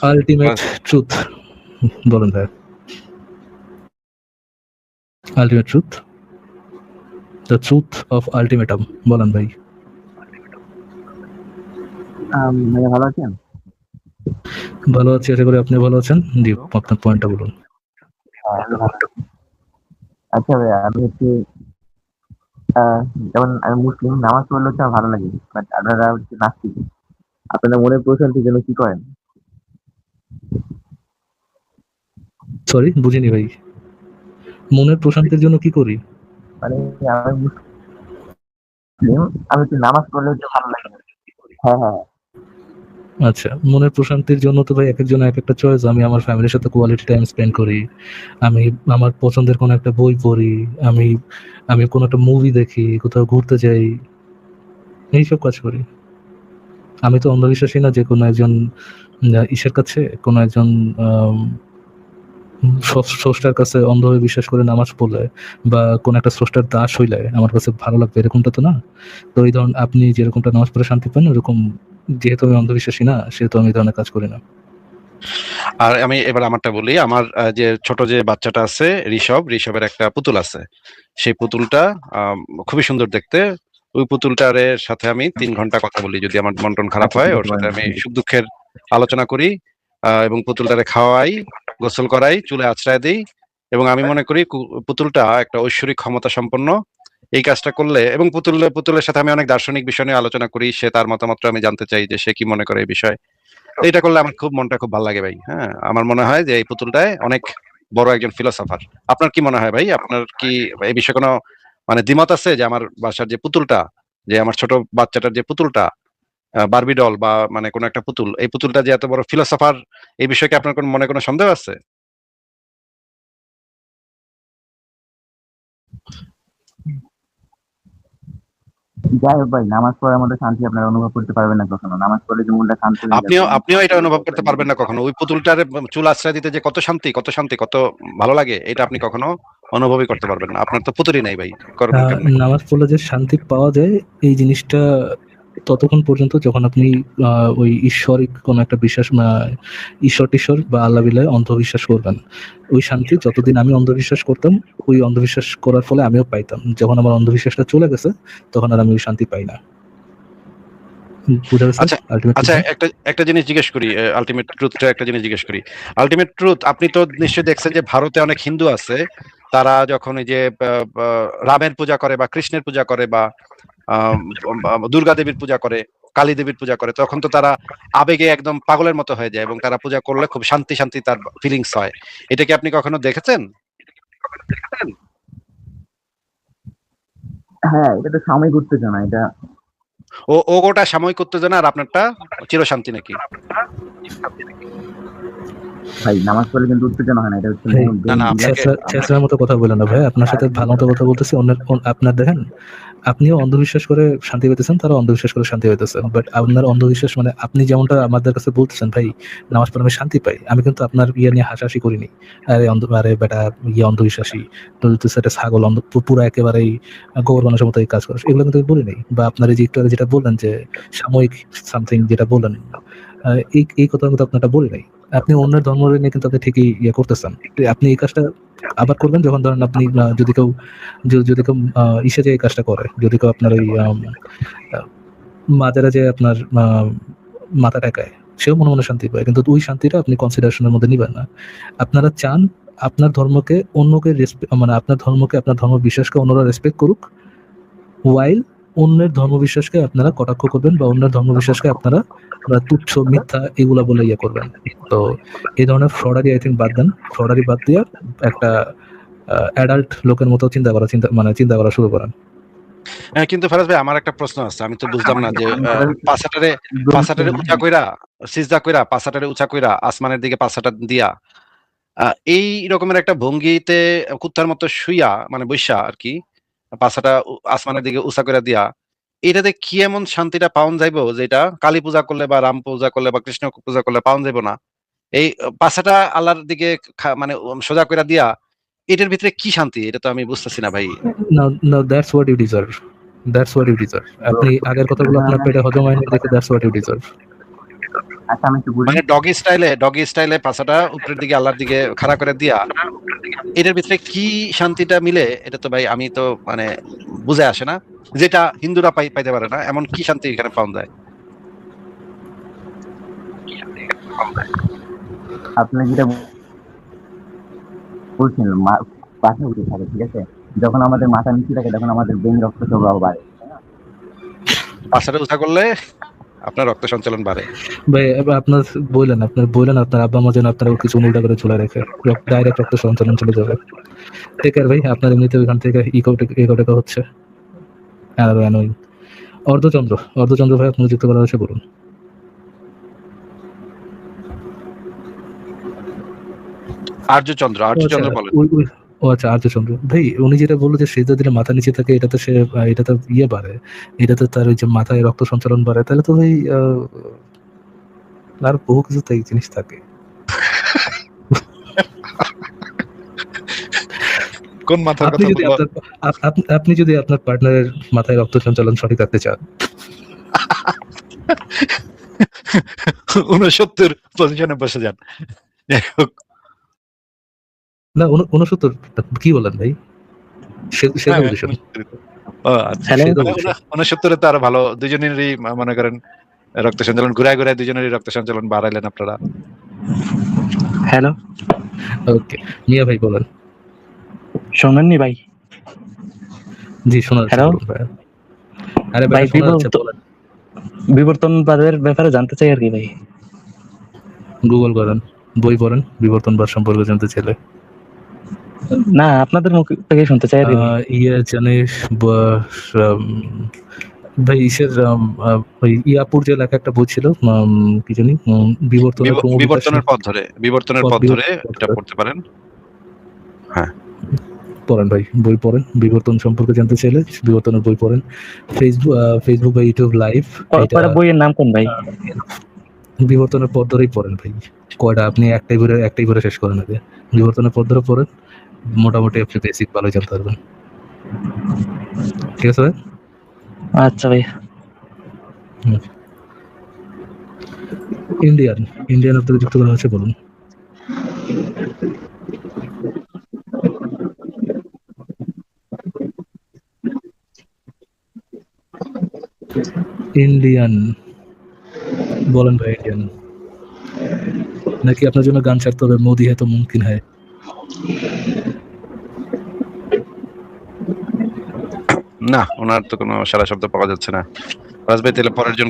Ultimate truth বলেন ভাই। Ultimate truth, the truth of ultimatum বলেন ভাই। ভাইয়া ভালো আছেন? ভালো আছি, আশা করি আপনি ভালো আছেন। জি, আপনার পয়েন্টটা বলুন। আচ্ছা ভাইয়া, আমি হচ্ছে যেমন আমি মুসলিম, নামাজ পড়লে হচ্ছে আমার ভালো লাগে, বাট আপনারা হচ্ছে নাস্তিক, আপনারা মনের প্রশান্তির জন্য কি করেন? সরি, বুঝিনি ভাই। মনের প্রশান্তির জন্য কি করি? মানে আমি মুসলিম, আমি হচ্ছে নামাজ পড়লে হচ্ছে ভালো লাগে। হ্যাঁ হ্যাঁ। আচ্ছা, মনের প্রশান্তির জন্য তো ভাই একেকজনের এক একটা চয়েস। আমি আমার ফ্যামিলির সাথে কোয়ালিটি টাইম স্পেন্ড করি, আমি আমার পছন্দের কোনো একটা বই পড়ি, আমি আমি কোনো একটা মুভি দেখি, কোথাও ঘুরতে যাই, এইসব কাজ করি। আমি তো অন্ধবিশ্বাসী না যে কোনো একজন ঈশ্বরের কাছে, কোনো একজন স্রষ্টার কাছে অন্ধভাবে বিশ্বাস করে নামাজ পড়লে বা কোন একটা স্রষ্টার দাস হইলে আমার কাছে ভালো লাগবে, এরকমটা তো না। তো এই ধরুন আপনি যেরকমটা নামাজ পড়ে শান্তি পান, ওরকম যেহেতু আমি অন্ধবিশ্বাসী না, সেহেতু আমি এই ধরনের কাজ করি না। আর আমি এবার আমারটা বলি। আমার যে ছোট যে বাচ্চাটা আছে ঋষভের একটা পুতুল আছে। সেই পুতুলটা খুবই সুন্দর দেখতে। ওই পুতুলটার সাথে আমি 3 ঘন্টা কথা বলি। যদি আমার মন টন খারাপ হয়, ওর সাথে আমি সুখ দুঃখের আলোচনা করি, এবং পুতুলটারে খাওয়াই, গোসল করাই, চুলে আঁচড়ায় দিই। এবং আমি মনে করি পুতুলটা একটা ঐশ্বরিক ক্ষমতা সম্পন্ন। এই কাজটা করলে, এবং পুতুলের সাথে আমি অনেক দার্শনিক বিষয় নিয়ে আলোচনা করি, সে তার মতামতটা আমি জানতে চাই যে সে কি মনে করে এই বিষয়ে। তো এটা করলে আমার মনটা খুব ভালো লাগে ভাই। হ্যাঁ, আমার মনে হয় যে এই পুতুলটায় অনেক বড় একজন ফিলোসফার। আপনার কি মনে হয় ভাই? আপনার কি এই বিষয়ে কোনো মানে দ্বিমত আছে যে আমার বাসার যে পুতুলটা, যে আমার ছোট বাচ্চাটার যে পুতুলটা, বারবি ডল বা মানে কোনো একটা পুতুল, এই পুতুলটা যে এত বড় ফিলোসফার, এই বিষয়ে কি আপনার মনে কোনো সন্দেহ আছে? যাই হোক ভাই, নামাজ পড়ার মধ্যে শান্তি আপনারা অনুভব করতে পারবেন না কখনো। নামাজ পড়লে যে মনটা শান্ত হয়ে যাবে। আপনিও এটা অনুভব করতে পারবেন না কখনো। ওই পুতুলটার চুল আশ্রয় দিতে যে কত শান্তি, কত ভালো লাগে, এটা আপনি কখনো অনুভবই করতে পারবেন না। আপনার তো পুতুলই নাই ভাই, করবেন কেমনে? নামাজ পড়লে যে শান্তি পাওয়া যায়, এই জিনিসটা ততক্ষণ পর্যন্ত যখন আপনি ওই ঈশ্বরিক কোনো একটা বিশ্বাস, ঈশ্বর বা আল্লাহ বিল্লাহ অন্ধবিশ্বাস করবেন। ওই শান্তি যতদিন আমি অন্ধবিশ্বাস করতাম, ওই অন্ধবিশ্বাস করার ফলে আমিও পাইতাম। যখন আমার অন্ধবিশ্বাসটা চলে গেছে, তখন আর আমি ওই শান্তি পাই না। বুঝা গেছে? আচ্ছা আচ্ছা, একটা জিনিস জিজ্ঞেস করি, আলটিমেট ট্রুথটা একটা জিনিস জিজ্ঞেস করি। আলটিমেট ট্রুথ, আপনি তো নিশ্চয়ই দেখছেন যে ভারতে অনেক হিন্দু আছে, তারা যখন এই যে রামের পূজা করে বা কৃষ্ণের পূজা করে বা দুর্গা দেবীর পূজা করে, কালী দেবীর পূজা করে, তখন তো তারা আবেগে একদম পাগলের মতো হয়ে যায় এবং তারা পূজা করলে খুব শান্তি শান্তি তার ফিলিংস হয়। এটা কি আপনি কখনো দেখেছেন? হ্যাঁ, এটা তো সাময়িক উত্তেজনা। এটা ওটা সাময়িক উত্তেজনা, আর আপনারটা চিরশান্তি নাকি? ভাই, নামাজ পড়লে কিন্তু উত্তেজনা হয় না, এটা হচ্ছে না, আপনাকে ছেঁচড়ার মতো কথা বলেন না ভাই। আপনার সাথে ভালো মতো কথা বলতেছি। আপনার দেখেন, আপনিও অন্ধবিশ্বাস করে শান্তি পেতেছেন, তারা অন্ধবিশ্বাস করে শান্তি পেতেছে। বাট আপনার অন্ধবিশ্বাস মানে আপনি যেমনটা আমাদের কাছে বলতেছেন, ভাই নামাজ পড়লে আমি শান্তি পাই, আমি কিন্তু আপনার ইয়ে নিয়ে হাসাহাসি করিনি। আরে বেটা, অন্ধবিশ্বাসী, তুই সেটা ছাগল, পুরো একেবারেই গোবর মানুষের মতো এই কাজ করিস, এগুলো কিন্তু বলি নাই। বা আপনার এই যে একটু আগে যেটা বললেন যে সাময়িক সামথিং যেটা বললেন, এই কথা কিন্তু আপনারটা বলি নাই। আপনি অন্যের ধর্ম নিয়ে কিন্তু আপনি ঠিকই ইয়ে করতেছেন। আপনি এই কাজটা আবার করবেন যখন ধরেন আপনি যদি কেউ ইসে যে এই কাজটা করে, যদি কেউ আপনার ওই মাদারা যে আপনার মাথা টেকায়, সেও মনে মনে শান্তি পায়, কিন্তু ওই শান্তিটা আপনি কনসিডারেশনের মধ্যে নিবেন না। আপনারা চান আপনার ধর্মকে অন্যকে মানে আপনার ধর্মকে, আপনার ধর্ম বিশ্বাসকে অন্যরা রেসপেক্ট করুক, ওয়াইল অন্যের ধর্মবিশ্বাসকে আপনারা কটাক্ষ করবেন বা অন্যের ধর্মবিশ্বাসকে আপনারা তুচ্ছ মিথ্যা এগুলা বলে ইয়ে করবেন। তো এই ধরনের ফ্রডারি আই থিঙ্ক বাদ দেন। ফ্রডারি বাদ দিয়ে একটা অ্যাডাল্ট লোকের মতো চিন্তা করা শুরু করেন। হ্যাঁ, কিন্তু ফেরাজ ভাই, আমার একটা প্রশ্ন আছে। আমি তো বুঝলাম না যে পাছাটারে উঁচা কইরা, সিজদা কইরা, পাছাটারে উঁচা কইরা আসমানের দিকে পাছাটা দিয়া, এই রকমের একটা ভঙ্গিতে কুত্তার মতো শুইয়া, মানে বইসা আর কি, পাছাটা আসমানের দিকে উঁচা কইরা দিয়া, এটাতে কি এমন শান্তিটা পাওন যাইবো যেটা কালী পূজা করলে বা রাম পূজা করলে বা কৃষ্ণ পূজা করলে পাওন যাইবো না? এই পাছাটা আল্লাহর দিকে মানে সোজা কইরা দিয়া, এটার ভিতরে কি শান্তি, এটা তো আমি বুঝতেছি না ভাই। No, that's what you deserve. That's what you deserve. আপনি আগের কথাগুলো আপনার পেটে হজম হয়নি দেখে that's what you deserve. আচ্ছা আমি একটু বলি। মানে ডগি স্টাইলে পাছাটা উপরের দিকে আল্লাহর দিকে খাড়া করে দিয়া এটার ভিতরে কি শান্তিটা মিলে এটা তো ভাই আমি তো মানে বুঝে আসে না, যেটা হিন্দুরা পাইতে পারে না, এমন কি শান্তি এখানে পাওয়া যায়? আপনি যেটা বলছেন পাশে উঠে থাকে, ঠিক আছে? যখন আমাদের মাথা নিচে থাকে তখন আমাদের ব্রেন রক্ত প্রবাহ বাড়ে। পাছাটা উঁচা করলে আপনার রক্ত সঞ্চালন বাড়ে। ভাই এবার বললেন আপনার আব্বা মা যেন আপনার কিছু উল্টা করে চলে রেখে ডাইরেক্ট রক্ত সঞ্চালন চলে যাবে। টেক কেয়ার ভাই, আপনার এমনিতে ওইখান থেকে ইকো হচ্ছে। আর অ্যানোয়িং। অর্ধচন্দ্র ভাই, আপনি যুক্ত করা হয়েছে বলুন। আর্যচন্দ্র বলেন। ও আচ্ছা, আর্যচন্দ্র ভাই, উনি যেটা বললো যে সেজদা দিলে মাথা নিচে থাকে, এটা তো এটা তো ইয়ে বাড়ে, এটা তো তার ওই যে মাথায় রক্ত সঞ্চালন বাড়ে, তাহলে তো ভাই আর বহু কিছু তো এই জিনিস থাকে। কোন মাথার আপনি কথা যদি বলবো? আপনি যদি আপনার পার্টনারের মাথায় রক্ত সঞ্চালন সঠিক রাখতে চান, 69 পজিশনে বসে যান। যাই হোক, না 69 কি বলেন ভাই, সেটা পজিশন। ও আচ্ছা, হ্যালো। সেটা মানে 69 তো আরো ভালো, দুজনেরই মনে করেন রক্ত সঞ্চালন ঘুরায় দুজনেরই রক্ত সঞ্চালন বাড়াইলেন আপনারা। হ্যালো, ওকে, মিয়া ভাই বলেন। শোনেননি ভাই? জি শোনা যাচ্ছে, হ্যালো? বলুন ভাই। আরে ভাই ভাই শোনা যাচ্ছে, বলেন। বিবর্তনবাদের ব্যাপারে জানতে চাই আর কি ভাই। গুগল করেন, বই পড়েন, বিবর্তনবাদ সম্পর্কে জানতে চাইলে। না, আপনাদের মুখ থেকে শুনতে চাই আর কি ভাই। ইয়ে জানিস ভাই ইসের ওই ইয়াপুর যে লেখা একটা বই ছিল, কি জানি, বিবর্তনের বিবর্তনের পথ ধরে এটা ধরে। পড়তে পারেন। পড়েন ভাই, বই পড়েন, বিবর্তন সম্পর্কে জানতে চাইলে বিবর্তনের বই পড়েন। ফেসবুক বা ইউটিউব লাইভ, কয়টা বইয়ের নাম কোন ভাই? বিবর্তনের পথ ধরেই পড়েন ভাই। কয়টা আপনি একটাই করে শেষ করেন আগে। বিবর্তনের পথ ধরে পড়েন, মোটামুটি আপনি বেসিক ভালোই জানতে পারবেন। ঠিক আছে ভাই? আচ্ছা ভাই। ইন্ডিয়ান আপনাকে যুক্ত করা হচ্ছে, বলুন। ইন্ডিয়ান বলেন ভাই, ইন্ডিয়ান নাকি আপনার জন্য গান ছাড়তে হবে? মোদি হ্যাঁ তো মুমকিন হ্যায়। না, ওনার তো কোনো সারা শব্দ পাওয়া যাচ্ছে না। রাজভাই তাহলে পরের জন